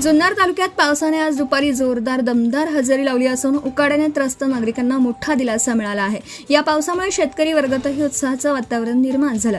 जुन्नर तालुक्यात पावसाने आज दुपारी जोरदार दमदार हजेरी लावली असून उकाड्याने त्रस्त नागरिकांना मोठा दिलासा मिळाला आहे। या पावसामुळे शेतकरी वर्गातही उत्साहाचं वातावरण निर्माण झालं।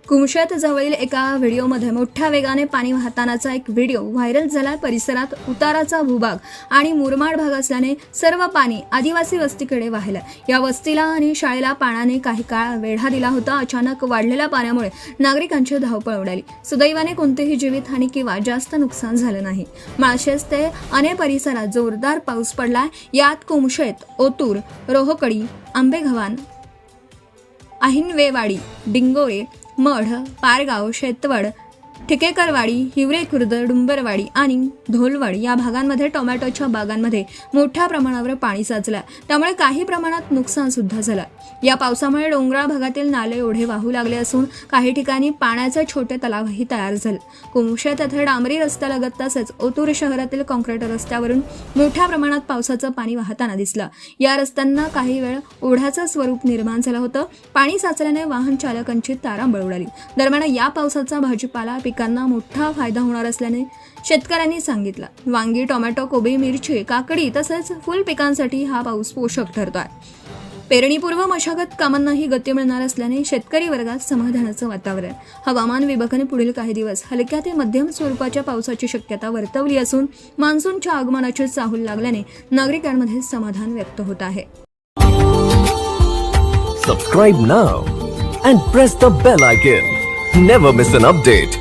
कुमशेत जवळील एका व्हिडिओमध्ये मोठ्या वेगाने पाणी वाहतानाचा एक व्हिडिओ व्हायरल झाला। परिसरात उताराचा भूभाग आणि मुरमाड भाग असल्याने सर्व पाणी आदिवासी वस्तीकडे वाहिलं। या वस्तीला आणि शाळेला पाण्याने काही काळ वेढा दिला होता। अचानक वाढलेल्या पाण्यामुळे नागरिकांची धावपळ उडाली। सुदैवाने कोणतेही जीवितहानी किंवा जास्त नुकसान झालं नाही। माळशेज ते अने परिसरात जोरदार पाऊस पडला। यात कुमशेत, ओतूर, रोहकडी, आंबेघवान, अहिनवेवाडी, डिंगोरे, मढ, पारगाव, शेतवड, ठिकेकरवाडी, हिवरे खुर्द, डुंबरवाडी आणि धोलवाडी या भागांमध्ये टोमॅटोच्या बागांमध्ये मोठ्या प्रमाणावर पाणी साचलं। त्यामुळे काही प्रमाणात नुकसान सुद्धा झालं। या पावसामुळे डोंगराळ भागातील नाले ओढे वाहू लागले असून काही ठिकाणी पाण्याचे छोटे तलावही तयार झाले। कुमशेत येथे डांबरी रस्त्यालगत तसेच ओतूर शहरातील काँक्रीट रस्त्यावरून मोठ्या प्रमाणात पावसाचं पाणी वाहताना दिसलं। या रस्त्यांना काही वेळ ओढ्याचं स्वरूप निर्माण झालं होतं। पाणी साचल्याने वाहन चालकांची तारांबळ उडाली। दरम्यान या पावसाचा भाजीपाला पिकांना मोठा फायदा होणार असल्याने शेतकऱ्यांनी सांगितलं। वांगी, टोमॅटो, कोबी, मिरची, काकडी तसेच फुल पिकांसाठी हा पाऊस पोषक ठरतोय। पेरणीपूर्व मशागत कामांनाही गती मिळणार असल्याने शेतकरी वर्गात समाधानाचं वातावरण। हवामान विभागाने पुढील काही दिवस हलक्या ते मध्यम स्वरूपाच्या पावसाची शक्यता वर्तवली असून मान्सूनच्या आगमनाची चाहूल लागल्याने नागरिकांमध्ये समाधान व्यक्त होत आहे। Subscribe now and press the bell icon. Never miss an update.